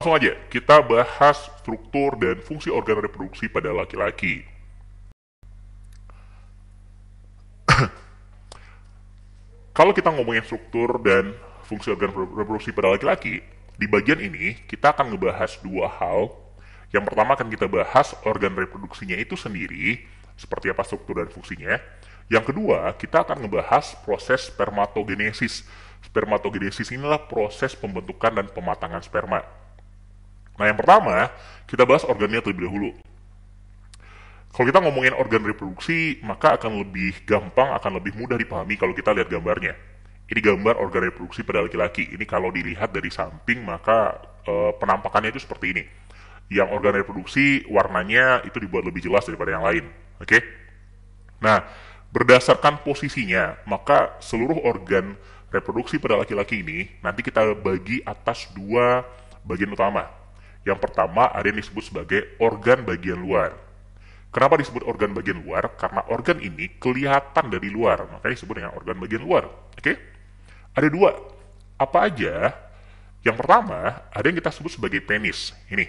Langsung aja, kita bahas struktur dan fungsi organ reproduksi pada laki-laki. Kalau kita ngomongin struktur dan fungsi organ reproduksi pada laki-laki, di bagian ini kita akan ngebahas dua hal. Yang pertama akan kita bahas organ reproduksinya itu sendiri, seperti apa struktur dan fungsinya. Yang kedua, kita akan ngebahas proses spermatogenesis. Spermatogenesis inilah proses pembentukan dan pematangan sperma. Nah, yang pertama, kita bahas organnya terlebih dahulu. Kalau kita ngomongin organ reproduksi, maka akan lebih gampang, akan lebih mudah dipahami kalau kita lihat gambarnya. Ini gambar organ reproduksi pada laki-laki. Ini kalau dilihat dari samping, maka penampakannya itu seperti ini. Yang organ reproduksi, warnanya itu dibuat lebih jelas daripada yang lain. Oke? Nah, berdasarkan posisinya, maka seluruh organ reproduksi pada laki-laki ini, nanti kita bagi atas dua bagian utama. Yang pertama ada yang disebut sebagai organ bagian luar. Kenapa disebut organ bagian luar? Karena organ ini kelihatan dari luar, makanya disebut dengan organ bagian luar. Oke? Ada dua. Apa aja? Yang pertama, ada yang kita sebut sebagai penis. Ini.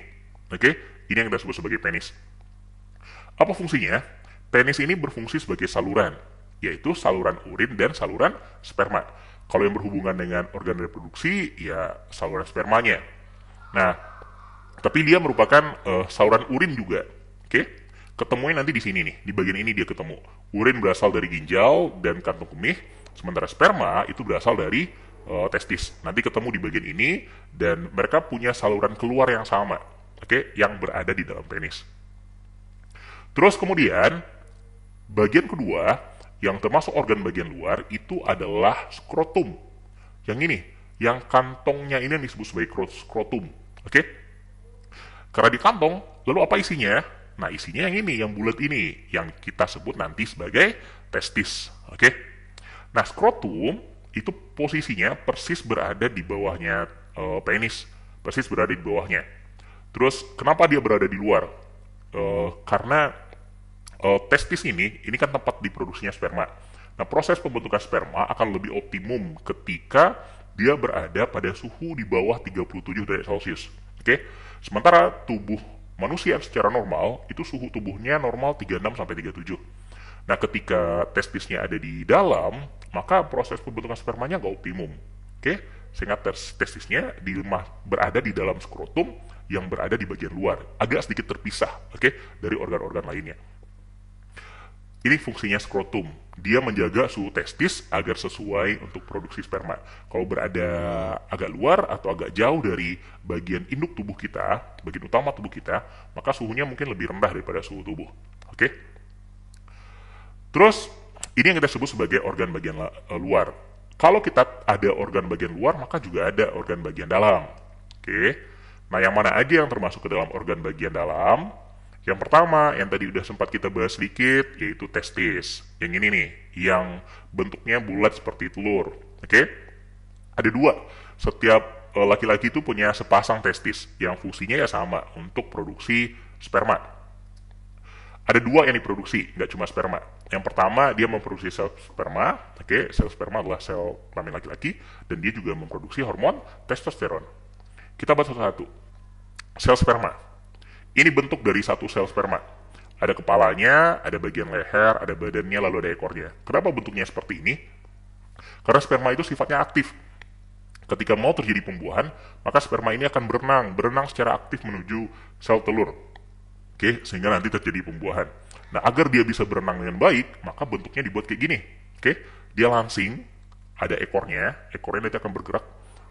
Oke? Ini yang kita sebut sebagai penis. Apa fungsinya? Penis ini berfungsi sebagai saluran, yaitu saluran urin dan saluran sperma. Kalau yang berhubungan dengan organ reproduksi, ya saluran spermanya. Nah, tapi dia merupakan saluran urin juga. Oke? Ketemunya nanti di sini nih, di bagian ini dia ketemu. Urin berasal dari ginjal dan kantung kemih, sementara sperma itu berasal dari testis. Nanti ketemu di bagian ini dan mereka punya saluran keluar yang sama, oke, yang berada di dalam penis. Terus kemudian bagian kedua yang termasuk organ bagian luar itu adalah skrotum. Yang ini, yang kantongnya ini yang disebut sebagai skrotum, oke? Karena di kantong, lalu apa isinya? Nah, isinya yang ini, yang bulat ini, yang kita sebut nanti sebagai testis. Oke? Nah, skrotum itu posisinya persis berada di bawahnya penis, persis berada di bawahnya. Terus, kenapa dia berada di luar? Karena testis ini kan tempat diproduksinya sperma. Nah, proses pembentukan sperma akan lebih optimum ketika dia berada pada suhu di bawah 37 derajat Celcius. Oke? Sementara tubuh manusia secara normal itu suhu tubuhnya normal 36-37. Nah, ketika testisnya ada di dalam, maka proses pembentukan spermanya nggak optimum. Oke? Sehingga testisnya berada di dalam skrotum yang berada di bagian luar, agak sedikit terpisah, oke, dari organ-organ lainnya. Ini fungsinya skrotum. Dia menjaga suhu testis agar sesuai untuk produksi sperma. Kalau berada agak luar atau agak jauh dari bagian induk tubuh kita, bagian utama tubuh kita, maka suhunya mungkin lebih rendah daripada suhu tubuh. Oke? Terus, ini yang kita sebut sebagai organ bagian luar. Kalau kita ada organ bagian luar, maka juga ada organ bagian dalam. Oke? Nah, yang mana aja yang termasuk ke dalam organ bagian dalam? Yang pertama, yang tadi udah sempat kita bahas sedikit, yaitu testis. Yang ini nih, yang bentuknya bulat seperti telur. Oke? Ada dua. Setiap laki-laki itu punya sepasang testis, yang fungsinya ya sama, untuk produksi sperma. Ada dua yang diproduksi, nggak cuma sperma. Yang pertama, dia memproduksi sel sperma. Oke, sel sperma adalah sel kelamin laki-laki, dan dia juga memproduksi hormon testosteron. Kita bahas satu-satu. Sel sperma. Ini bentuk dari satu sel sperma. Ada kepalanya, ada bagian leher, ada badannya, lalu ada ekornya. Kenapa bentuknya seperti ini? Karena sperma itu sifatnya aktif. Ketika mau terjadi pembuahan, maka sperma ini akan berenang secara aktif menuju sel telur. Oke, sehingga nanti terjadi pembuahan. Nah, agar dia bisa berenang dengan baik, maka bentuknya dibuat kayak gini. Oke, dia langsing, ada ekornya nanti akan bergerak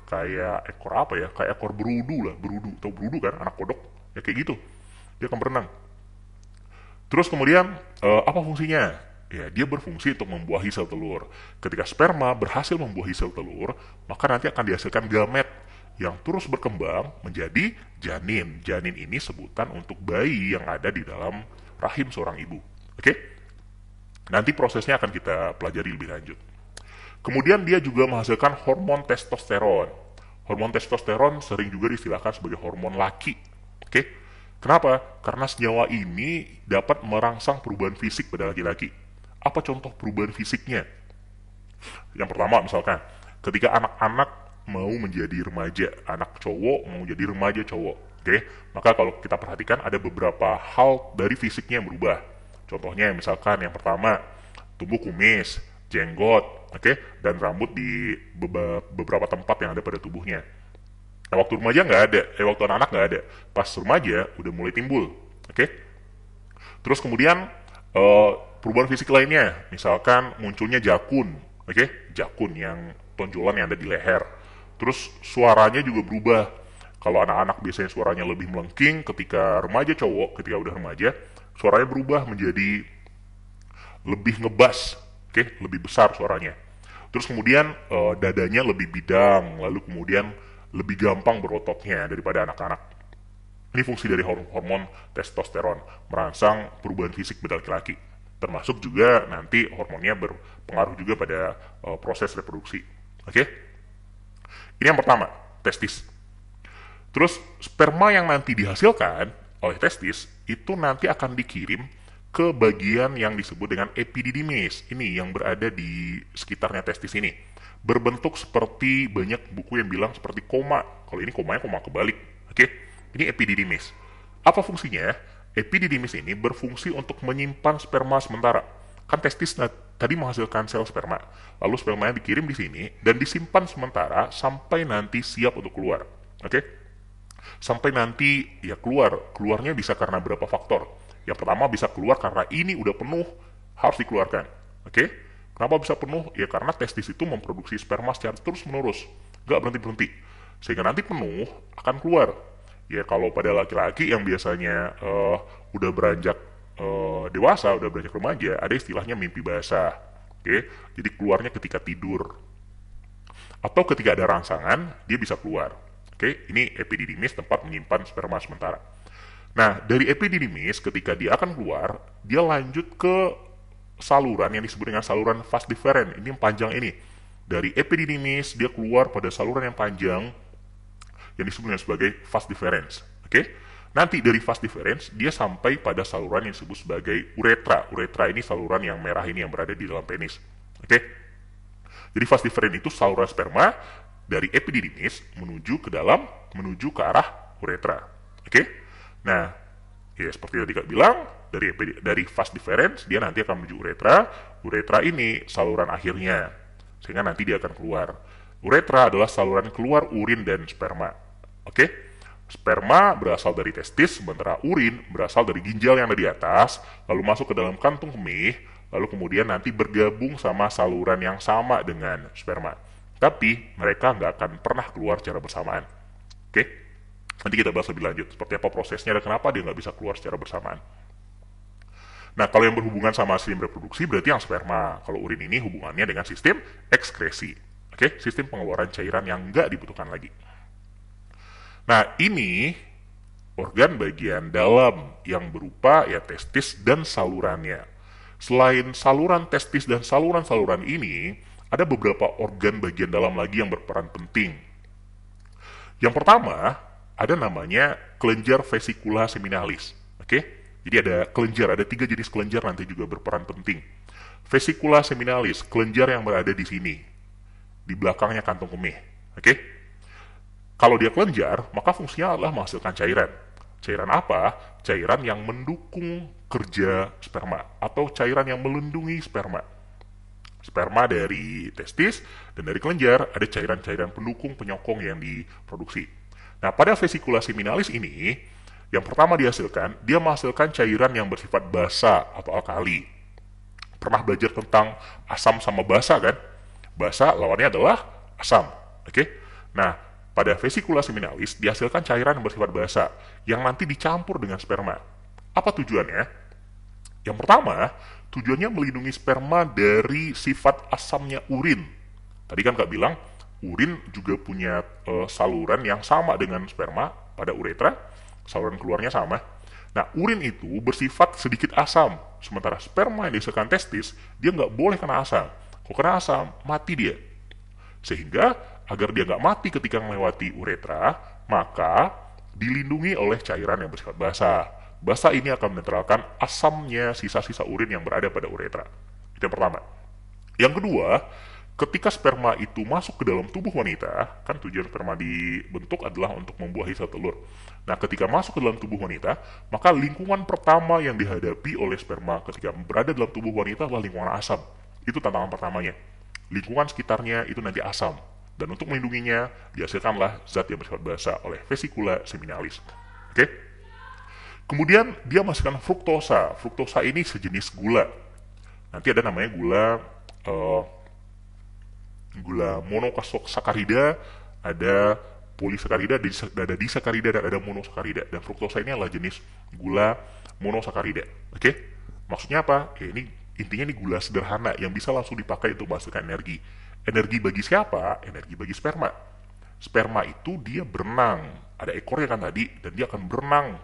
kayak ekor apa ya? Kayak ekor berudu lah, Tahu berudu kan, anak kodok. Ya kayak gitu. Dia akan berenang. Terus kemudian apa fungsinya? Ya, dia berfungsi untuk membuahi sel telur. Ketika sperma berhasil membuahi sel telur, maka nanti akan dihasilkan gamet yang terus berkembang menjadi janin. Janin ini sebutan untuk bayi yang ada di dalam rahim seorang ibu. Oke? Nanti prosesnya akan kita pelajari lebih lanjut. Kemudian dia juga menghasilkan hormon testosteron. Hormon testosteron sering juga diistilahkan sebagai hormon laki. Oke? Kenapa? Karena senyawa ini dapat merangsang perubahan fisik pada laki-laki. Apa contoh perubahan fisiknya? Yang pertama misalkan, ketika anak-anak mau menjadi remaja, anak cowok mau jadi remaja cowok. Oke, maka kalau kita perhatikan ada beberapa hal dari fisiknya yang berubah. Contohnya misalkan yang pertama, tumbuh kumis, jenggot, oke, dan rambut di beberapa tempat yang ada pada tubuhnya. Nah, waktu remaja nggak ada, waktu anak-anak nggak ada. Pas remaja udah mulai timbul, oke. Terus kemudian perubahan fisik lainnya, misalkan munculnya jakun, oke, jakun yang tonjolan yang ada di leher. Terus suaranya juga berubah. Kalau anak-anak biasanya suaranya lebih melengking, ketika remaja cowok, ketika udah remaja, suaranya berubah menjadi lebih ngebas, oke, lebih besar suaranya. Terus kemudian dadanya lebih bidang, lalu kemudian lebih gampang berototnya daripada anak-anak. Ini fungsi dari hormon testosteron, merangsang perubahan fisik pada laki-laki. Termasuk juga nanti hormonnya berpengaruh juga pada proses reproduksi. Oke? Ini yang pertama, testis. Terus sperma yang nanti dihasilkan oleh testis itu nanti akan dikirim ke bagian yang disebut dengan epididymis. Ini yang berada di sekitarnya testis ini. Berbentuk seperti banyak buku yang bilang seperti koma. Kalau ini komanya koma kebalik. Oke? Ini epididymis. Apa fungsinya? Epididymis ini berfungsi untuk menyimpan sperma sementara. Kan testis tadi menghasilkan sel sperma. Lalu spermanya dikirim di sini dan disimpan sementara sampai nanti siap untuk keluar. Oke? Sampai nanti ya keluarnya bisa karena berapa faktor. Yang pertama bisa keluar karena ini udah penuh, harus dikeluarkan. Oke? Kenapa bisa penuh? Ya karena testis itu memproduksi sperma secara terus menerus, nggak berhenti-berhenti, sehingga nanti penuh akan keluar. Ya kalau pada laki-laki yang biasanya udah beranjak dewasa, udah beranjak remaja, ada istilahnya mimpi basah. Oke? Jadi keluarnya ketika tidur atau ketika ada rangsangan, dia bisa keluar. Oke, ini epididymis, tempat menyimpan sperma sementara. Nah, dari epididymis ketika dia akan keluar, dia lanjut ke saluran yang disebut dengan saluran vas deferens. Ini yang panjang ini. Dari epididymis dia keluar pada saluran yang panjang yang disebut dengan sebagai vas deferens. Oke? Nanti dari vas deferens dia sampai pada saluran yang disebut sebagai uretra. Uretra ini saluran yang merah ini yang berada di dalam penis. Oke? Jadi vas deferens itu saluran sperma dari epididymis menuju ke arah uretra. Oke? Nah, ya seperti yang tadi Kak bilang, dari vas deferens dia nanti akan menuju uretra. Uretra ini saluran akhirnya, sehingga nanti dia akan keluar. Uretra adalah saluran keluar urin dan sperma. Oke? Sperma berasal dari testis, sementara urin berasal dari ginjal yang ada di atas, lalu masuk ke dalam kantung kemih, lalu kemudian nanti bergabung sama saluran yang sama dengan sperma. Tapi mereka nggak akan pernah keluar secara bersamaan. Oke? Nanti kita bahas lebih lanjut seperti apa prosesnya dan kenapa dia nggak bisa keluar secara bersamaan. Nah, kalau yang berhubungan sama sistem reproduksi berarti yang sperma. Kalau urin ini hubungannya dengan sistem ekskresi. Oke? Sistem pengeluaran cairan yang nggak dibutuhkan lagi. Nah, ini organ bagian dalam yang berupa ya testis dan salurannya. Selain saluran testis dan saluran-saluran ini, ada beberapa organ bagian dalam lagi yang berperan penting. Yang pertama, ada namanya kelenjar vesicula seminalis. Oke? Jadi ada kelenjar, ada 3 jenis kelenjar nanti juga berperan penting. Vesicula seminalis, kelenjar yang berada di sini, di belakangnya kantung kemih. Oke? Kalau dia kelenjar, maka fungsinya adalah menghasilkan cairan. Cairan apa? Cairan yang mendukung kerja sperma atau cairan yang melindungi sperma. Sperma dari testis dan dari kelenjar ada cairan-cairan pendukung penyokong yang diproduksi. Nah, pada vesicula seminalis ini, yang pertama dihasilkan, dia menghasilkan cairan yang bersifat basa atau alkali. Pernah belajar tentang asam sama basa kan? Basa lawannya adalah asam. Oke? Nah, pada vesicula seminalis dihasilkan cairan yang bersifat basa yang nanti dicampur dengan sperma. Apa tujuannya? Yang pertama, tujuannya melindungi sperma dari sifat asamnya urin. Tadi kan Kak bilang, urin juga punya saluran yang sama dengan sperma pada uretra, saluran keluarnya sama. Nah, urin itu bersifat sedikit asam, sementara sperma yang dihasilkan testis, dia nggak boleh kena asam. Kalau kena asam, mati dia. Sehingga, agar dia nggak mati ketika melewati uretra, maka dilindungi oleh cairan yang bersifat basa. Basa ini akan menetralkan asamnya sisa-sisa urin yang berada pada uretra. Itu yang pertama. Yang kedua, ketika sperma itu masuk ke dalam tubuh wanita, kan tujuan sperma dibentuk adalah untuk membuahi sel telur. Nah, ketika masuk ke dalam tubuh wanita, maka lingkungan pertama yang dihadapi oleh sperma ketika berada dalam tubuh wanita adalah lingkungan asam. Itu tantangan pertamanya. Lingkungan sekitarnya itu nanti asam. Dan untuk melindunginya, dihasilkanlah zat yang bersifat basa oleh vesicula seminalis. Oke? Kemudian dia masukkan fruktosa. Fruktosa ini sejenis gula. Nanti ada namanya gula monosakarida, ada polisakarida, ada disakarida, dan ada monosakarida. Dan fruktosa ini adalah jenis gula monosakarida. Oke? Maksudnya apa? Ya, intinya ini gula sederhana yang bisa langsung dipakai untuk menghasilkan energi. Energi bagi siapa? Energi bagi sperma. Sperma itu dia berenang. Ada ekornya kan tadi, dan dia akan berenang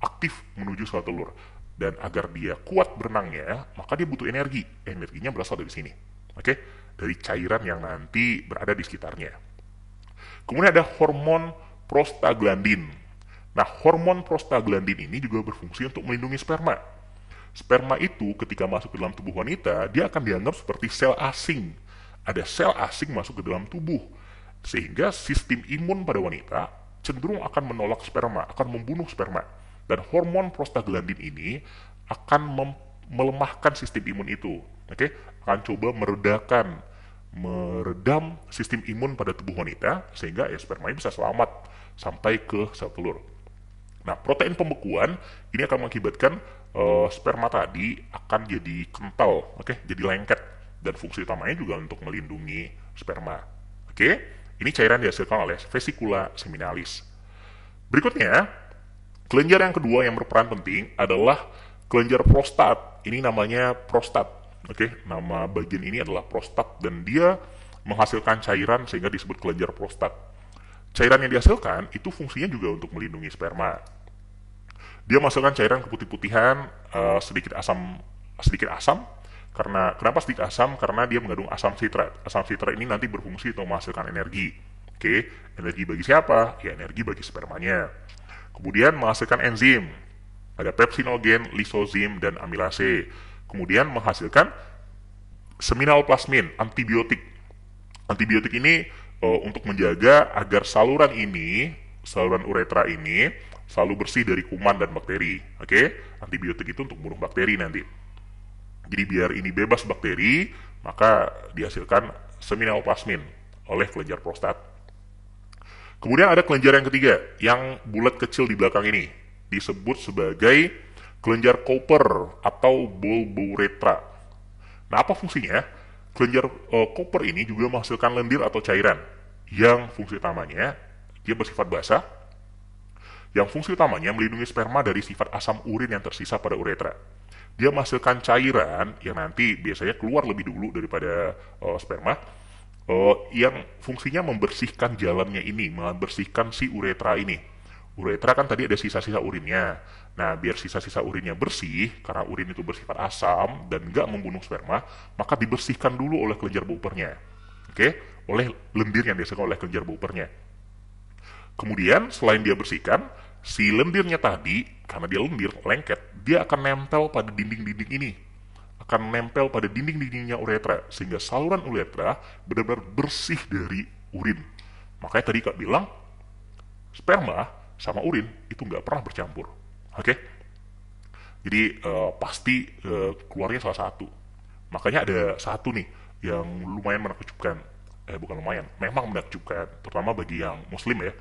aktif menuju sel telur. Dan agar dia kuat berenangnya, maka dia butuh energi. Energinya berasal dari sini. Oke? Dari cairan yang nanti berada di sekitarnya. Kemudian ada hormon prostaglandin. Nah, hormon prostaglandin ini juga berfungsi untuk melindungi sperma. Sperma itu ketika masuk ke dalam tubuh wanita, dia akan dianggap seperti sel asing. Ada sel asing masuk ke dalam tubuh. Sehingga sistem imun pada wanita cenderung akan menolak sperma, akan membunuh sperma. Dan hormon prostaglandin ini akan melemahkan sistem imun itu. Oke? Akan coba meredam sistem imun pada tubuh wanita sehingga ya spermanya bisa selamat sampai ke sel telur. Nah, protein pembekuan ini akan mengakibatkan sperma tadi akan jadi kental, oke, jadi lengket, dan fungsi utamanya juga untuk melindungi sperma. Oke, ini cairan dihasilkan oleh vesicula seminalis. Berikutnya, kelenjar yang kedua yang berperan penting adalah kelenjar prostat. Ini namanya prostat. Oke, nama bagian ini adalah prostat dan dia menghasilkan cairan sehingga disebut kelenjar prostat. Cairan yang dihasilkan itu fungsinya juga untuk melindungi sperma. Dia menghasilkan cairan keputih-putihan, sedikit asam. Kenapa sedikit asam? Karena dia mengandung asam sitrat. Asam sitrat ini nanti berfungsi untuk menghasilkan energi. Oke, energi bagi siapa? Ya, energi bagi spermanya. Kemudian menghasilkan enzim. Ada pepsinogen, lisozim, dan amilase. Kemudian menghasilkan seminal plasmin, antibiotik. Antibiotik ini untuk menjaga agar saluran uretra ini selalu bersih dari kuman dan bakteri. Oke? Antibiotik itu untuk membunuh bakteri nanti. Jadi biar ini bebas bakteri, maka dihasilkan seminal plasmin oleh kelenjar prostat. Kemudian ada kelenjar yang ketiga, yang bulat kecil di belakang ini, disebut sebagai kelenjar Cooper atau bulbouretra. Nah, apa fungsinya? Kelenjar Cooper ini juga menghasilkan lendir atau cairan, yang fungsi utamanya dia bersifat basah, yang fungsi utamanya melindungi sperma dari sifat asam urin yang tersisa pada uretra. Dia menghasilkan cairan yang nanti biasanya keluar lebih dulu daripada sperma, yang fungsinya membersihkan jalannya ini, membersihkan si uretra ini. Uretra kan tadi ada sisa-sisa urinnya. Nah, biar sisa-sisa urinnya bersih, karena urin itu bersifat asam dan nggak membunuh sperma, maka dibersihkan dulu oleh kelenjar Bowpernya. Oke? Oleh lendir yang dihasilkan oleh kelenjar Bowpernya. Kemudian, selain dia bersihkan, si lendirnya tadi, karena dia lendir, lengket, dia akan nempel pada dinding-dinding ini. Akan nempel pada dinding-dindingnya uretra, sehingga saluran uretra benar-benar bersih dari urin. Makanya tadi Kak bilang, sperma sama urin itu nggak pernah bercampur. Oke? Jadi pasti keluarnya salah satu. Makanya ada satu nih yang lumayan menakjubkan. Bukan lumayan, memang menakjubkan, terutama bagi yang muslim ya.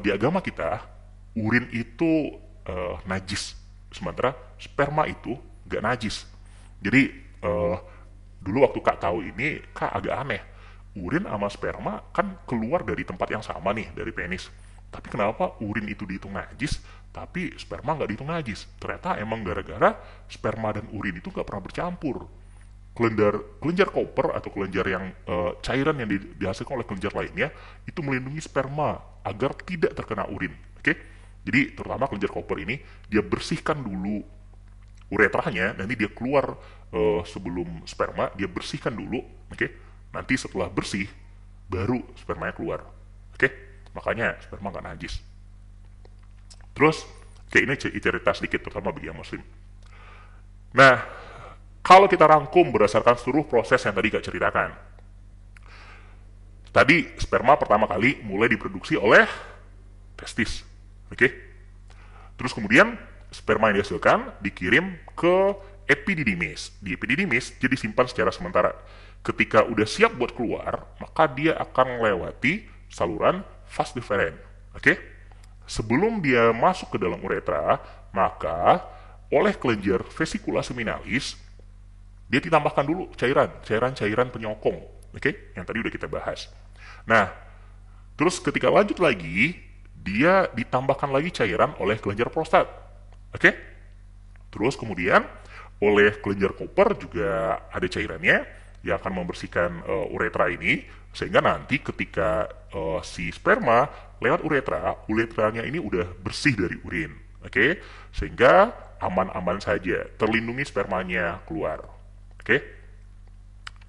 Di agama kita, urin itu najis, sementara sperma itu nggak najis. Jadi dulu waktu Kak tahu ini, Kak agak aneh. Urin sama sperma kan keluar dari tempat yang sama nih, dari penis. Tapi kenapa urin itu dihitung najis, tapi sperma nggak dihitung najis? Ternyata emang gara-gara sperma dan urin itu nggak pernah bercampur. Kelenjar Cooper atau kelenjar yang cairan yang dihasilkan oleh kelenjar lainnya itu melindungi sperma agar tidak terkena urin. Oke? Jadi terutama kelenjar Cooper ini dia bersihkan dulu uretranya, nanti dia keluar sebelum sperma, dia bersihkan dulu. Oke? Nanti setelah bersih baru spermanya keluar. Oke? Makanya sperma nggak najis. Terus, ini cerita sedikit terutama bagi yang muslim. Nah, kalau kita rangkum berdasarkan seluruh proses yang tadi Kak ceritakan, Tadi sperma pertama kali mulai diproduksi oleh testis. Oke. Terus kemudian sperma yang dihasilkan dikirim ke epididymis. Di epididymis dia disimpan secara sementara. Ketika udah siap buat keluar, maka dia akan melewati saluran vas deferens. Oke. Sebelum dia masuk ke dalam uretra, maka oleh kelenjar vesicula seminalis dia ditambahkan dulu cairan penyokong, oke, yang tadi udah kita bahas. Nah, terus ketika lanjut lagi, dia ditambahkan lagi cairan oleh kelenjar prostat, oke. Terus kemudian oleh kelenjar Cooper juga ada cairannya yang akan membersihkan uretra ini, sehingga nanti ketika si sperma lewat uretranya ini udah bersih dari urin, oke, sehingga aman-aman saja, terlindungi spermanya keluar. Oke,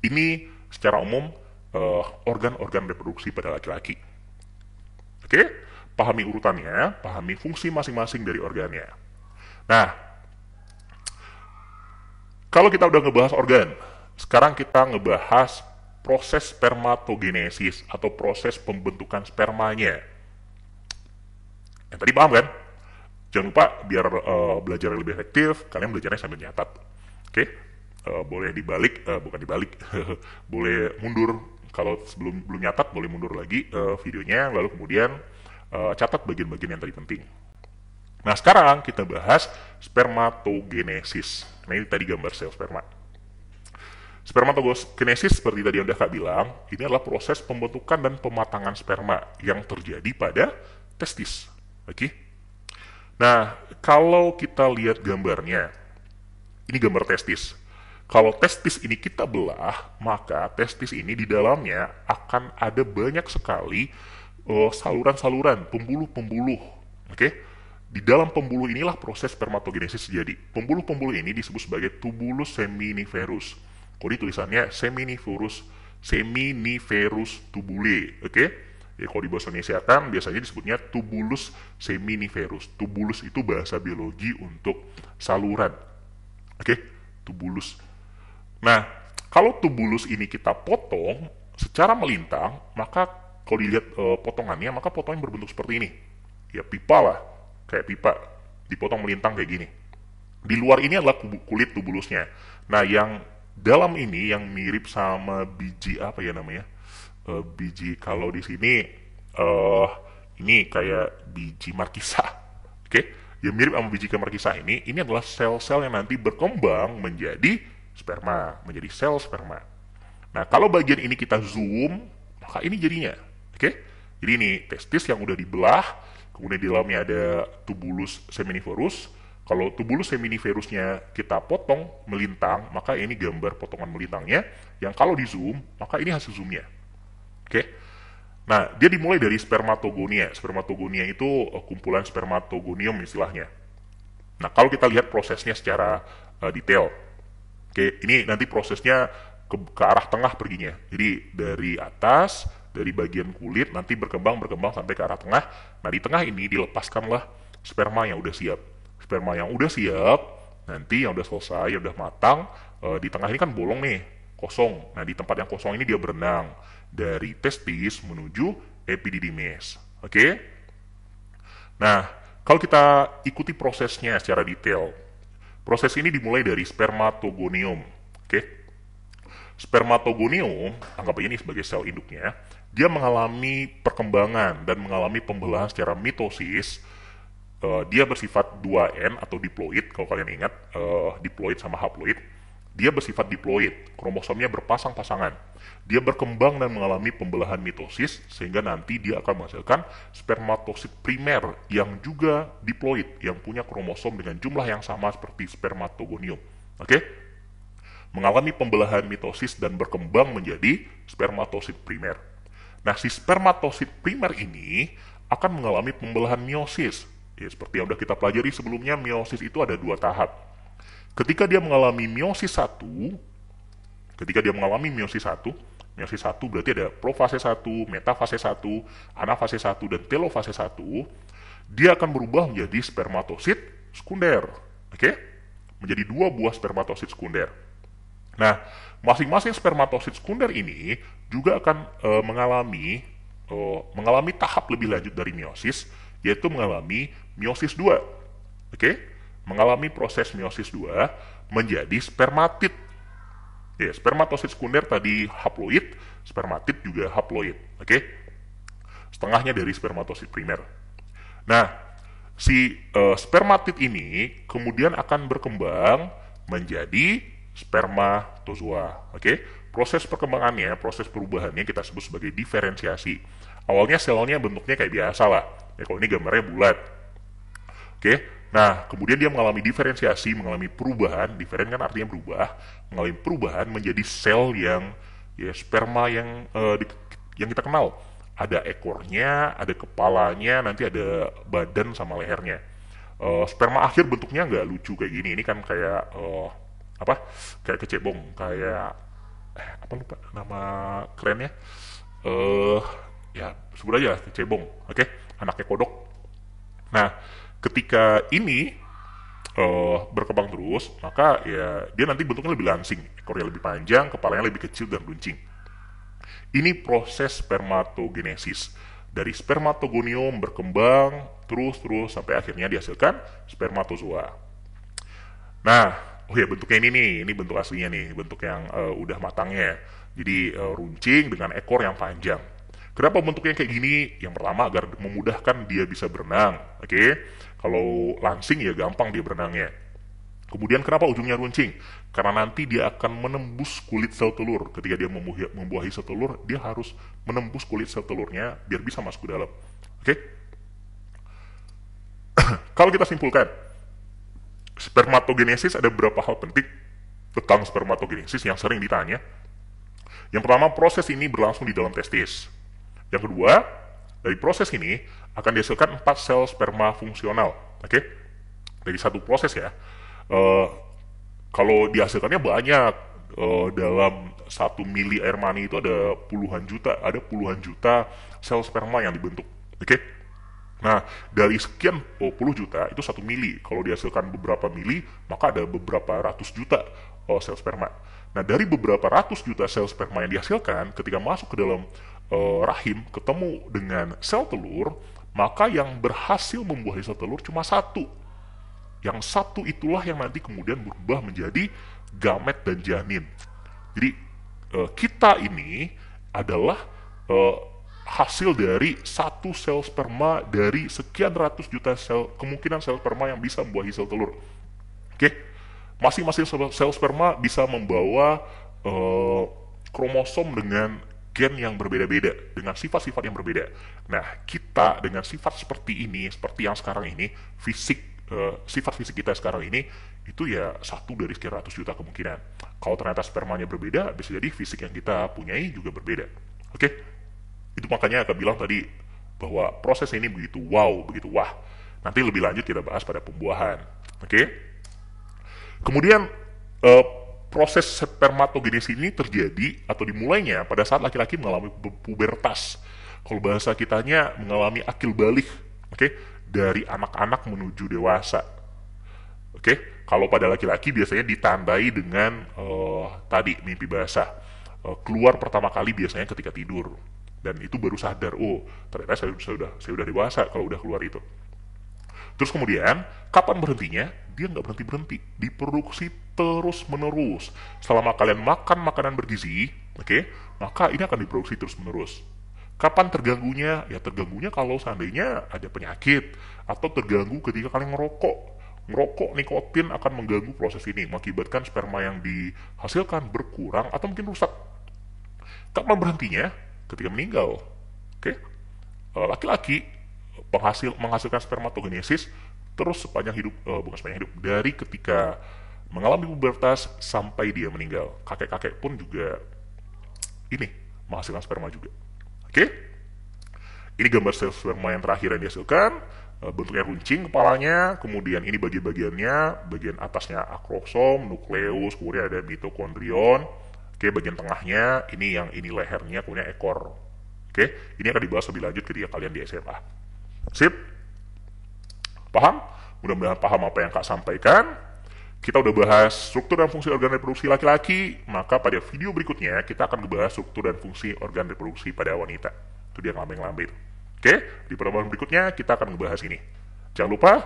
ini secara umum organ-organ reproduksi pada laki-laki. Oke, pahami urutannya, pahami fungsi masing-masing dari organnya. Nah, kalau kita udah ngebahas organ, sekarang kita ngebahas proses spermatogenesis atau proses pembentukan spermanya. Yang tadi paham kan? Jangan lupa biar belajar lebih efektif, kalian belajarnya sambil nyatat. Oke? Boleh dibalik, bukan dibalik, boleh mundur. Kalau belum nyatat, boleh mundur lagi videonya, lalu kemudian catat bagian-bagian yang tadi penting. Nah, sekarang kita bahas spermatogenesis. Nah, ini tadi gambar sel sperma. Spermatogenesis, seperti tadi yang udah Kak bilang, ini adalah proses pembentukan dan pematangan sperma yang terjadi pada testis. Oke? Nah, kalau kita lihat gambarnya, ini gambar testis. Kalau testis ini kita belah, maka testis ini di dalamnya akan ada banyak sekali saluran-saluran, pembuluh-pembuluh. Oke? Di dalam pembuluh inilah proses spermatogenesis terjadi. Pembuluh-pembuluh ini disebut sebagai tubulus seminiferus. Kode tulisannya seminiferus tubule. Oke? Ya, kalau di bahasa Indonesia kan biasanya disebutnya tubulus seminiferus. Tubulus itu bahasa biologi untuk saluran. Oke? Tubulus. Nah, kalau tubulus ini kita potong secara melintang, maka kalau dilihat potongannya, maka potongan berbentuk seperti ini. Ya, pipa lah. Kayak pipa. Dipotong melintang kayak gini. Di luar ini adalah kulit tubulusnya. Nah, yang dalam ini yang mirip sama biji apa ya namanya? Biji kalau di sini ini kayak biji markisa. Oke? Yang mirip sama biji markisa ini adalah sel-sel yang nanti berkembang menjadi sperma, menjadi sel sperma. Nah, kalau bagian ini kita zoom, maka ini jadinya. Oke? Jadi ini testis yang udah dibelah, kemudian di dalamnya ada tubulus seminiferus. Kalau tubulus seminiferusnya kita potong melintang, maka ini gambar potongan melintangnya, yang kalau di zoom, maka ini hasil zoomnya. Oke? Nah, dia dimulai dari spermatogonia. Spermatogonia itu kumpulan spermatogonium istilahnya. Nah, kalau kita lihat prosesnya secara detail, oke, ini nanti prosesnya ke arah tengah perginya. Jadi dari atas, dari bagian kulit nanti berkembang sampai ke arah tengah. Nah, di tengah ini dilepaskanlah sperma yang udah siap. Sperma yang udah siap, nanti yang udah selesai, yang udah matang, di tengah ini kan bolong nih, kosong. Nah, di tempat yang kosong ini dia berenang dari testis menuju epididymis. Oke? Nah, kalau kita ikuti prosesnya secara detail, proses ini dimulai dari spermatogonium. Oke? Spermatogonium, anggap aja ini sebagai sel induknya, dia mengalami perkembangan dan mengalami pembelahan secara mitosis. Dia bersifat 2N atau diploid, kalau kalian ingat, diploid sama haploid. Dia bersifat diploid, kromosomnya berpasang-pasangan. Dia berkembang dan mengalami pembelahan mitosis, sehingga nanti dia akan menghasilkan spermatosit primer yang juga diploid, yang punya kromosom dengan jumlah yang sama seperti spermatogonium. Oke? Mengalami pembelahan mitosis dan berkembang menjadi spermatosit primer. Nah, si spermatosit primer ini akan mengalami pembelahan meiosis. Ya, seperti yang sudah kita pelajari sebelumnya, meiosis itu ada 2 tahap. Ketika dia mengalami meiosis 1, meiosis 1 berarti ada profase 1, metafase 1, anafase 1, dan telofase 1, dia akan berubah menjadi spermatosit sekunder. Oke? Menjadi 2 buah spermatosit sekunder. Nah, masing-masing spermatosit sekunder ini juga akan mengalami tahap lebih lanjut dari meiosis, yaitu mengalami meiosis 2. Oke? Mengalami proses meiosis 2 menjadi spermatid. Ya, spermatosit sekunder tadi haploid, spermatid juga haploid. Oke? Setengahnya dari spermatosit primer. Nah, si spermatid ini kemudian akan berkembang menjadi spermatozoa. Oke? Proses perkembangannya, proses perubahannya kita sebut sebagai diferensiasi. Awalnya selnya bentuknya kayak biasa lah. Ya, kalau ini gambarnya bulat. Oke? Nah, kemudian dia mengalami diferensiasi, mengalami perubahan. Diferen kan artinya berubah. Mengalami perubahan menjadi sel yang ya sperma yang kita kenal. Ada ekornya, ada kepalanya, nanti ada badan sama lehernya. Sperma akhir bentuknya nggak lucu kayak gini. Ini kan kayak apa? Kayak kecebong, kayak apa lupa nama kerennya? Eh ya sebut aja kecebong, oke? Anaknya kodok. Nah, ketika ini berkembang terus, maka ya dia nanti bentuknya lebih langsing, ekornya lebih panjang, kepalanya lebih kecil dan runcing. Ini proses spermatogenesis. Dari spermatogonium berkembang terus sampai akhirnya dihasilkan spermatozoa. Nah, oh ya bentuknya ini bentuk aslinya nih, bentuk yang udah matangnya. Jadi runcing dengan ekor yang panjang. Kenapa bentuknya kayak gini? Yang pertama agar memudahkan dia bisa berenang, oke? Kalau langsing ya gampang dia berenangnya. Kemudian kenapa ujungnya runcing? Karena nanti dia akan menembus kulit sel telur. Ketika dia membuahi sel telur, dia harus menembus kulit sel telurnya biar bisa masuk ke dalam. Oke? Kalau kita simpulkan, spermatogenesis ada beberapa hal penting tentang spermatogenesis yang sering ditanya. Yang pertama, proses ini berlangsung di dalam testis. Yang kedua, dari proses ini akan dihasilkan 4 sel sperma fungsional. Oke? Dari satu proses ya. Kalau dihasilkannya banyak, dalam 1 mili air mani itu ada puluhan juta sel sperma yang dibentuk. Oke? Nah, dari sekian puluh juta itu 1 mili. Kalau dihasilkan beberapa mili, maka ada beberapa ratus juta sel sperma. Nah, dari beberapa ratus juta sel sperma yang dihasilkan, ketika masuk ke dalam rahim, ketemu dengan sel telur, maka yang berhasil membuahi sel telur cuma satu. Yang satu itulah yang nanti kemudian berubah menjadi gamet dan janin. Jadi kita ini adalah hasil dari satu sel sperma dari sekian ratus juta kemungkinan sel sperma yang bisa membuahi sel telur. Oke, masing-masing sel sperma bisa membawa kromosom dengan gen yang berbeda-beda, dengan sifat-sifat yang berbeda. Nah, kita dengan sifat seperti ini, seperti yang sekarang ini, sifat fisik kita sekarang ini, itu ya satu dari sekian ratus juta kemungkinan. Kalau ternyata spermanya berbeda, bisa jadi fisik yang kita punyai juga berbeda. Oke? Itu makanya aku bilang tadi, bahwa proses ini begitu wow, begitu wah. Nanti lebih lanjut kita bahas pada pembuahan. Oke? Kemudian, proses spermatogenesis ini terjadi atau dimulainya pada saat laki-laki mengalami pubertas. Kalau bahasa kitanya mengalami akil balik, oke, dari anak-anak menuju dewasa. Oke, kalau pada laki-laki biasanya ditandai dengan tadi mimpi basah. Keluar pertama kali biasanya ketika tidur, dan itu baru sadar, oh ternyata saya udah dewasa kalau udah keluar itu. Terus kemudian, kapan berhentinya? Dia nggak berhenti-berhenti. Diproduksi terus-menerus. Selama kalian makan makanan bergizi, oke, maka ini akan diproduksi terus-menerus. Kapan terganggunya? Ya terganggunya kalau seandainya ada penyakit, atau terganggu ketika kalian ngerokok. Ngerokok nikotin akan mengganggu proses ini, mengakibatkan sperma yang dihasilkan berkurang atau mungkin rusak. Kapan berhentinya? Ketika meninggal. Oke? Laki-laki menghasilkan spermatogenesis terus sepanjang hidup, bukan sepanjang hidup, dari ketika mengalami pubertas sampai dia meninggal. Kakek-kakek pun juga ini menghasilkan sperma juga. Oke? Ini gambar sel sperma yang terakhir yang dihasilkan. Bentuknya runcing kepalanya, kemudian ini bagian-bagiannya, bagian atasnya akrosom, nukleus, kemudian ada mitokondrion. Oke, bagian tengahnya ini lehernya, kemudian ekor. Oke, ini akan dibahas lebih lanjut ketika kalian di SMA. Sip? Paham? Mudah-mudahan paham apa yang Kak sampaikan. kita udah bahas struktur dan fungsi organ reproduksi laki-laki, maka pada video berikutnya kita akan membahas struktur dan fungsi organ reproduksi pada wanita. Itu dia ngelambe-ngelambe itu. Oke, di pertemuan berikutnya kita akan membahas ini. Jangan lupa